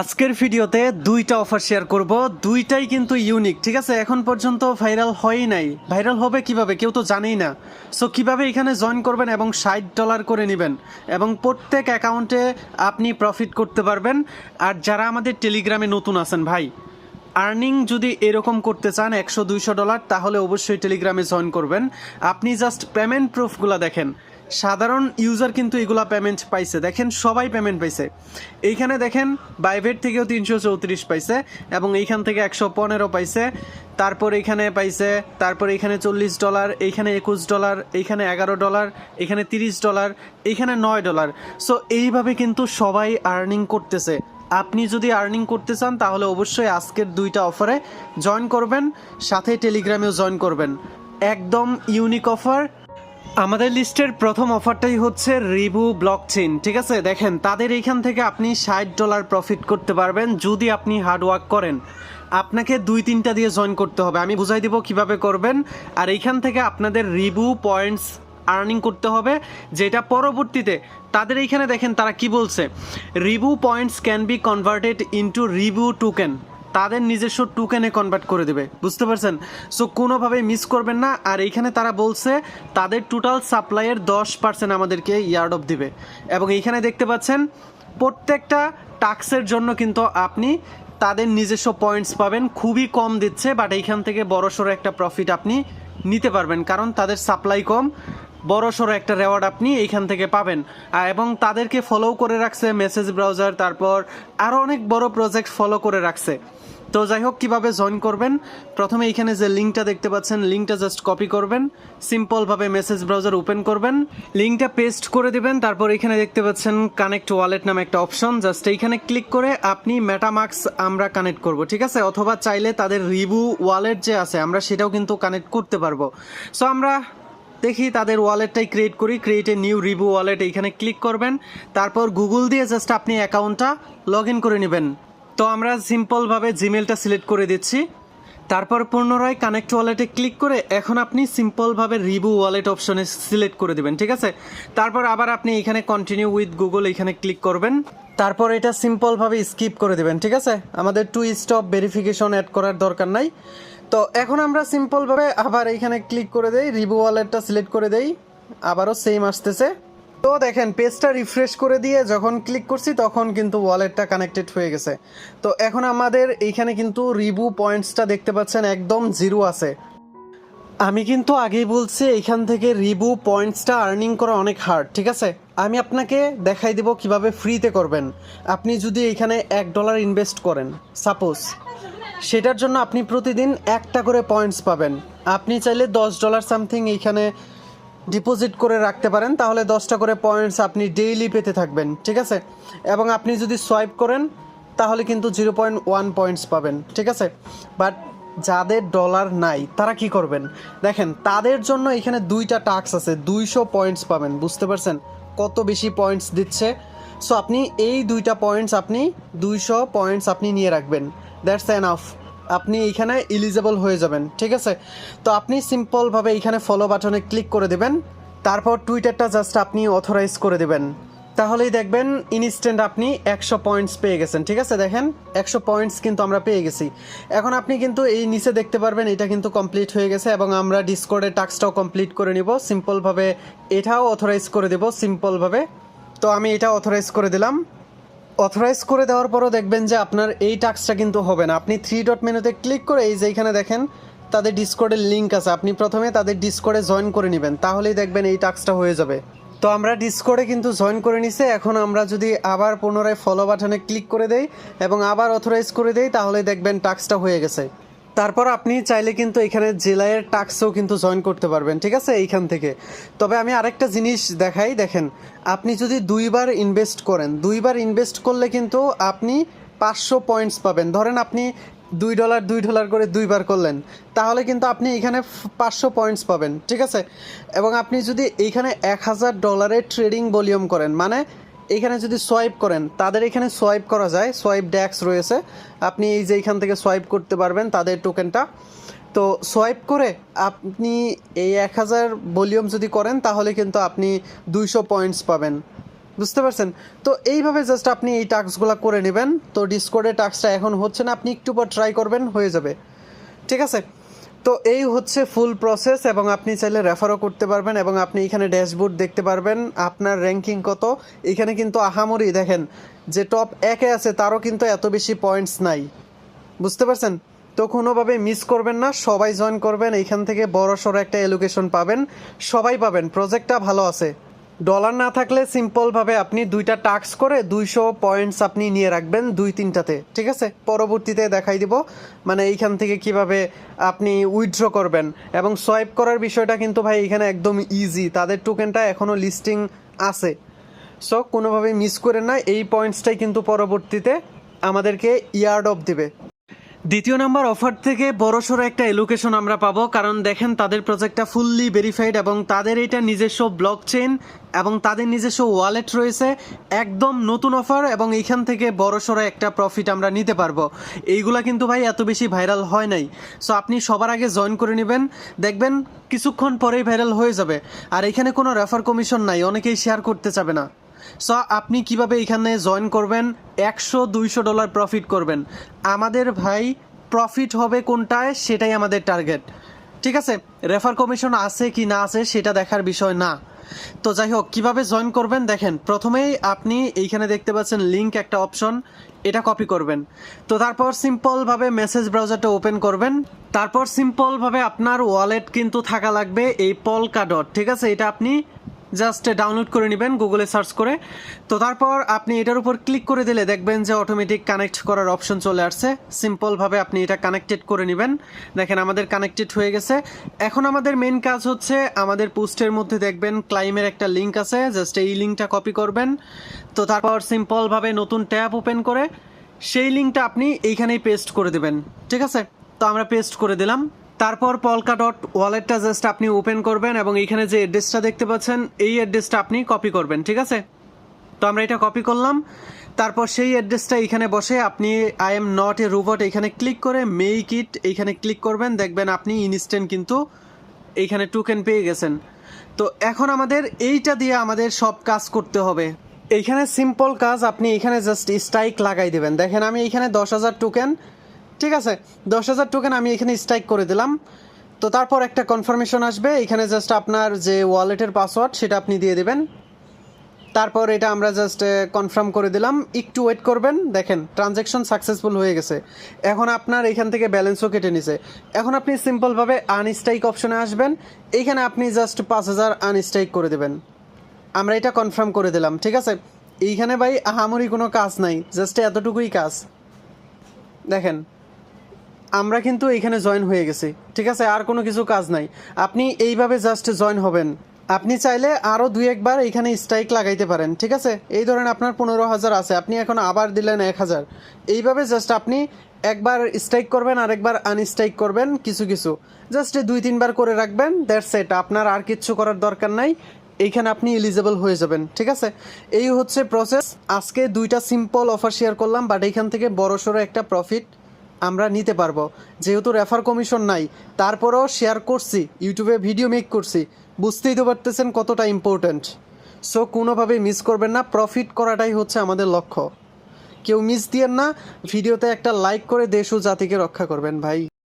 আজকের ভিডিওতে দুইটা অফার শেয়ার করব, দুইটাই কিন্তু ইউনিক। ঠিক আছে, এখন পর্যন্ত ভাইরাল হয়ই নাই। ভাইরাল হবে কিভাবে কেউ তো জানেই না। সো কিভাবে এখানে জয়েন করবেন এবং $60 করে নেবেন এবং প্রত্যেক অ্যাকাউন্টে আপনি প্রফিট করতে পারবেন। আর যারা আমাদের টেলিগ্রামে নতুন আছেন ভাই, আর্নিং যদি এরকম করতে চান $100-200, তাহলে অবশ্যই টেলিগ্রামে জয়েন করবেন। আপনি জাস্ট পেমেন্ট প্রুফগুলো দেখেন। সাধারণ ইউজার কিন্তু এগুলা পেমেন্ট পাইছে, দেখেন সবাই পেমেন্ট পাইছে। এইখানে দেখেন বাইভেট থেকেও 334 পাইছে এবং এইখান থেকে 115 পাইছে। তারপর এইখানে পাইছে, তারপর এইখানে $40, এইখানে $21, এইখানে $11, এখানে $30, এইখানে $9। সো এইভাবে কিন্তু সবাই আর্নিং করতেছে। আপনি যদি আর্নিং করতে চান তাহলে অবশ্যই আজকের দুইটা অফারে জয়েন করবেন, সাথে টেলিগ্রামেও জয়েন করবেন। একদম ইউনিক অফার। আমাদের লিস্টের প্রথম অফারটাই হচ্ছে রিবু ব্লকচেইন। ঠিক আছে, দেখেন তাদের এইখান থেকে আপনি $60 প্রফিট করতে পারবেন যদি আপনি হার্ডওয়ার্ক করেন। আপনাকে 2-3টা দিয়ে জয়েন করতে হবে, আমি বুঝাই দিব কিভাবে করবেন। আর এইখান থেকে আপনাদের রিবু পয়েন্টস আর্নিং করতে হবে, যেটা পরবর্তীতে তাদের এইখানে দেখেন তারা কি বলছে, Rebu points can be converted into Rebu token. তাদের নিজস্ব টোকেনে কনভার্ট করে দেবে, বুঝতে পারছেন? সো কোনোভাবে মিস করবেন না। আর এইখানে তারা বলছে তাদের টোটাল সাপ্লাইয়ের 10% আমাদেরকে ইয়ার্ড অফ দিবে। এবং এইখানে দেখতে পাচ্ছেন প্রত্যেকটা টাস্কের জন্য কিন্তু আপনি তাদের নিজস্ব পয়েন্টস পাবেন। খুবই কম দিচ্ছে, বাট এইখান থেকে বড়সড় একটা প্রফিট আপনি নিতে পারবেন, কারণ তাদের সাপ্লাই কম। বড়সড় একটা রেওয়ার্ড আপনি এইখান থেকে পাবেন। এবং তাদেরকে ফলো করে রাখছে মেসেজ ব্রাউজার, তারপর আরও অনেক বড় প্রজেক্ট ফলো করে রাখছে। তো যাই হোক, কীভাবে জয়েন করবেন, প্রথমে এইখানে যে লিঙ্কটা দেখতে পাচ্ছেন, লিঙ্কটা জাস্ট কপি করবেন, সিম্পলভাবে মেসেজ ব্রাউজার ওপেন করবেন, লিঙ্কটা পেস্ট করে দিবেন। তারপর এখানে দেখতে পাচ্ছেন কানেক্ট ওয়ালেট নামে একটা অপশন, জাস্ট এইখানে ক্লিক করে আপনি মেটামাস্ক আমরা কানেক্ট করব। ঠিক আছে, অথবা চাইলে তাদের রিবু ওয়ালেট যে আছে আমরা সেটাও কিন্তু কানেক্ট করতে পারবো। সো আমরা দেখি তাদের ওয়ালেটটাই ক্রিয়েট করি। ক্রিয়েট এ নিউ রিবু ওয়ালেট এইখানে ক্লিক করবেন, তারপর গুগল দিয়ে জাস্ট আপনি অ্যাকাউন্টটা লগ ইন করে নেবেন। তো আমরা সিম্পলভাবে জিমেলটা সিলেক্ট করে দিচ্ছি, তারপর পুনরায় কানেক্ট ওয়ালেটে ক্লিক করে এখন আপনি সিম্পলভাবে রিবু ওয়ালেট অপশনে সিলেক্ট করে দেবেন। ঠিক আছে, তারপর আবার আপনি এখানে কন্টিনিউ উইথ গুগল এখানে ক্লিক করবেন, তারপর এটা সিম্পলভাবে স্কিপ করে দেবেন। ঠিক আছে, আমাদের 2 স্টেপ ভেরিফিকেশন অ্যাড করার দরকার নাই। তো এখন আমরা সিম্পলভাবে আবার এইখানে ক্লিক করে দেই, রিবু ওয়ালেটটা সিলেক্ট করে দেই, আবারও সেম আসতেছে। তো দেখেন পেজটা রিফ্রেশ করে দিয়ে যখন ক্লিক করছি তখন কিন্তু ওয়ালেটটা কানেক্টেড হয়ে গেছে। তো এখন আমাদের এইখানে কিন্তু রিবু পয়েন্টসটা দেখতে পাচ্ছেন একদম 0 আছে। আমি কিন্তু আগেই বলছি এইখান থেকে রিবু পয়েন্টসটা আর্নিং করা অনেক হার্ড। ঠিক আছে, আমি আপনাকে দেখাই দেব কিভাবে ফ্রিতে করবেন। আপনি যদি এইখানে $1 ইনভেস্ট করেন সাপোজ, সেটার জন্য আপনি প্রতিদিন একটা করে পয়েন্টস পাবেন। আপনি চাইলে $10 সামথিং এইখানে ডিপোজিট করে রাখতে পারেন, তাহলে 10টা করে পয়েন্টস আপনি ডেইলি পেতে থাকবেন। ঠিক আছে, এবং আপনি যদি সোয়াইপ করেন তাহলে কিন্তু 0.1 পয়েন্টস পাবেন। ঠিক আছে, বাট যাদের ডলার নাই তারা কি করবেন দেখেন, তাদের জন্য এখানে 2টা টাস্ক আছে, 200 পয়েন্টস পাবেন। বুঝতে পারছেন কত বেশি পয়েন্টস দিচ্ছে? সো আপনি এই 2টা পয়েন্টস, আপনি 200 পয়েন্টস আপনি নিয়ে রাখবেন, দ্যাটস এনাফ। আপনি এইখানে এলিজেবল হয়ে যাবেন। ঠিক আছে, তো আপনি সিম্পলভাবে এইখানে ফলো বাটনে ক্লিক করে দেবেন, তারপর টুইটারটা জাস্ট আপনি অথরাইজ করে দেবেন, তাহলেই দেখবেন ইনস্ট্যান্ট আপনি 100 পয়েন্টস পেয়ে গেছেন। ঠিক আছে, দেখেন 100 পয়েন্টস কিন্তু আমরা পেয়ে গেছি। এখন আপনি কিন্তু এই নিচে দেখতে পারবেন এটা কিন্তু কমপ্লিট হয়ে গেছে এবং আমরা ডিসকর্ডের টাস্কটাও কমপ্লিট করে নিব। সিম্পলভাবে এটাও অথরাইজ করে দেব সিম্পলভাবে। তো আমি এটা অথরাইজ করে দিলাম। অথরাইজ করে দেওয়ার পরও দেখবেন যে আপনার এই টাস্কটা কিন্তু হবে না। আপনি 3 ডট মেনুতে ক্লিক করে এই যে এইখানে দেখেন তাদের ডিসকর্ডের লিঙ্ক আছে, আপনি প্রথমে তাদের ডিসকর্ডে জয়েন করে নেবেন, তাহলেই দেখবেন এই টাস্কটা হয়ে যাবে। তো আমরা ডিসকর্ডে কিন্তু জয়েন করে নিছে। এখন আমরা যদি আবার পুনরায় ফলো বাটনে ক্লিক করে দেই এবং আবার অথরাইজ করে দেই, তাহলে দেখবেন টাস্কটা হয়ে গেছে। তারপর আপনি চাইলে কিন্তু এখানে জেলায়ের টাস্কও কিন্তু জয়েন করতে পারবেন। ঠিক আছে, এইখান থেকে। তবে আমি আরেকটা জিনিস দেখাই, দেখেন আপনি যদি 2বার ইনভেস্ট করেন, 2বার ইনভেস্ট করলে কিন্তু আপনি 500 পয়েন্টস পাবেন। ধরেন আপনি $2 করে 2বার করলেন, তাহলে কিন্তু আপনি এখানে 500 পয়েন্টস পাবেন। ঠিক আছে, এবং আপনি যদি এইখানে $1000 ট্রেডিং ভলিউম করেন, মানে এইখানে যদি সোয়াইপ করেন, তাদের এখানে সোয়াইপ করা যায়, সোয়াইপ ড্যাক্স রয়েছে, আপনি এই যে এইখান থেকে সোয়াইপ করতে পারবেন তাদের টোকেনটা। তো সোয়াইপ করে আপনি এই 1000 ভলিউম যদি করেন তাহলে কিন্তু আপনি 200 পয়েন্টস পাবেন। বুঝতে পারছেন? তো এইভাবে জাস্ট আপনি এই টাস্কগুলো করে নেবেন। তো ডিসকর্ডে টাস্কটা এখন হচ্ছে না, আপনি একটু পর ট্রাই করবেন, হয়ে যাবে। ঠিক আছে? তো এই হচ্ছে ফুল প্রসেস, এবং আপনি চাইলে রেফারও করতে পারবেন, এবং আপনি এখানে ড্যাশবোর্ড দেখতে পারবেন আপনার র্যাঙ্কিং কত। এখানে কিন্তু আহামরি দেখেন যে টপ 1-এ আছে তারও কিন্তু এত বেশি পয়েন্টস নাই। বুঝতে পারছেন? তো কোনোভাবে মিস করবেন না, সবাই জয়েন করবেন, এইখান থেকে বড়সড় একটা এলোকেশন পাবেন, সবাই পাবেন। প্রজেক্টটা ভালো আছে। ডলার না থাকলে সিম্পলভাবে আপনি 2টা টাস্ক করে 200 পয়েন্টস আপনি নিয়ে রাখবেন 2-3টাতে। ঠিক আছে? পরবর্তীতে দেখাই দিব মানে এইখান থেকে কিভাবে আপনি উইথড্র করবেন, এবং সোয়াইপ করার বিষয়টা কিন্তু ভাই এখানে একদম ইজি। তাদের টোকেনটা এখনও লিস্টিং আছে। সো কোনোভাবে মিস করে না, এই পয়েন্টসটাই কিন্তু পরবর্তীতে আমাদেরকে ইয়ার্ড অফ দেবে। দ্বিতীয় নাম্বার অফার থেকে বড়সড় একটা এলোকেশন আমরা পাবো, কারণ দেখেন তাদের প্রজেক্টটা ফুললি ভেরিফাইড, এবং তাদের এটা নিজস্ব ব্লক চেইন এবং তাদের নিজস্ব ওয়ালেট রয়েছে। একদম নতুন অফার, এবং এইখান থেকে বড়সড় একটা প্রফিট আমরা নিতে পারবো। এইগুলা কিন্তু ভাই এত বেশি ভাইরাল হয় নাই। সো আপনি সবার আগে জয়েন করে নেবেন, দেখবেন কিছুক্ষণ পরেই ভাইরাল হয়ে যাবে। আর এখানে কোনো রেফার কমিশন নাই, অনেকেই শেয়ার করতে চাবে না। সো আপনি কিভাবে এখানে জয়েন করবেন, $100-200 প্রফিট করবেন। আমাদের ভাই প্রফিট হবে কোনটায়, সেটাই আমাদের টার্গেট। ঠিক আছে? রেফার কমিশন আছে কি না আছে সেটা দেখার বিষয় না। তো যাই হোক, কীভাবে জয়েন করবেন দেখেন। প্রথমেই আপনি এইখানে দেখতে পাচ্ছেন লিঙ্ক একটা অপশন, এটা কপি করবেন। তো তারপর সিম্পলভাবে মেসেজ ব্রাউজারটা ওপেন করবেন। তারপর সিম্পলভাবে আপনার ওয়ালেট কিন্তু থাকা লাগবে এই পলকাডট। ঠিক আছে? এটা আপনি জাস্ট ডাউনলোড করে নেবেন গুগলে সার্চ করে। তো তারপর আপনি এটার উপর ক্লিক করে দিলে দেখবেন যে অটোমেটিক কানেক্ট করার অপশন চলে আসছে। সিম্পলভাবে আপনি এটা কানেক্টেড করে নেবেন। দেখেন আমাদের কানেক্টেড হয়ে গেছে। এখন আমাদের মেন কাজ হচ্ছে, আমাদের পোস্টের মধ্যে দেখবেন ক্লাইমের একটা লিঙ্ক আছে, জাস্ট এই লিঙ্কটা কপি করবেন। তো তারপর সিম্পলভাবে নতুন ট্যাব ওপেন করে সেই লিঙ্কটা আপনি এইখানেই পেস্ট করে দেবেন। ঠিক আছে? তো আমরা পেস্ট করে দিলাম। তারপর পলকাডট ওয়ালেটটা জাস্ট আপনি ওপেন করবেন, এবং এইখানে যে অ্যাড্রেসটা দেখতে পাচ্ছেন এই অ্যাড্রেসটা আপনি কপি করবেন। ঠিক আছে? তো আমরা এটা কপি করলাম। তারপর সেই অ্যাড্রেসটা এইখানে বসে আপনি I am not a robot এইখানে ক্লিক করে মেক ইট এইখানে ক্লিক করবেন, দেখবেন আপনি ইনস্ট্যান্ট কিন্তু এইখানে টোকেন পেয়ে গেছেন। তো এখন আমাদের এইটা দিয়ে আমাদের সব কাজ করতে হবে। এইখানে সিম্পল কাজ, আপনি এখানে জাস্ট স্ট্রাইক লাগাই দেবেন। দেখেন আমি এখানে 10,000 টোকেন, ঠিক আছে, 10,000 টোকেন আমি এখানে স্ট্রাইক করে দিলাম। তো তারপর একটা কনফার্মেশন আসবে, এখানে জাস্ট আপনার যে ওয়ালেটের পাসওয়ার্ড সেটা আপনি দিয়ে দেবেন। তারপর এটা আমরা জাস্ট কনফার্ম করে দিলাম, একটু ওয়েট করবেন। দেখেন ট্রানজ্যাকশন সাকসেসফুল হয়ে গেছে। এখন আপনার এখান থেকে ব্যালেন্সও কেটে নিছে। এখন আপনি সিম্পলভাবে আনস্ট্রাইক অপশনে আসবেন, এইখানে আপনি জাস্ট 5,000 আনস্ট্রাইক করে দেবেন। আমরা এটা কনফার্ম করে দিলাম। ঠিক আছে? এইখানে ভাই আহামরি কোনো কাজ নাই, জাস্ট এতটুকুই কাজ। দেখেন আমরা কিন্তু এইখানে জয়েন হয়ে গেছি। ঠিক আছে? আর কোনো কিছু কাজ নাই। আপনি এইভাবে জাস্ট জয়েন হবেন। আপনি চাইলে আরও 2-1 বার এইখানে স্ট্রাইক লাগাইতে পারেন। ঠিক আছে? এই ধরেন আপনার 15,000 আছে, আপনি এখন আবার দিলেন 1,000। এইভাবে জাস্ট আপনি একবার স্ট্রাইক করবেন আর একবার আনস্ট্রাইক করবেন, কিছু কিছু জাস্ট 2-3 বার করে রাখবেন। দ্যাটস ইট, আপনার আর কিচ্ছু করার দরকার নাই। এইখানে আপনি এলিজেবল হয়ে যাবেন। ঠিক আছে? এই হচ্ছে প্রসেস। আজকে 2টা সিম্পল অফার শেয়ার করলাম, বাট এইখান থেকে বড়সড় একটা প্রফিট আমরা নিতে পারবো। যেহেতু রেফার কমিশন নাই, তারপরেও শেয়ার করছি, ইউটিউবে ভিডিও মেক করছি, বুঝতেই তো পারতেছেন কতটা ইম্পর্ট্যান্ট। সো কোনোভাবেই মিস করবেন না, প্রফিট করাটাই হচ্ছে আমাদের লক্ষ্য। কেউ মিস দিয়েন না। ভিডিওতে একটা লাইক করে দেশ ও জাতিকে রক্ষা করবেন ভাই।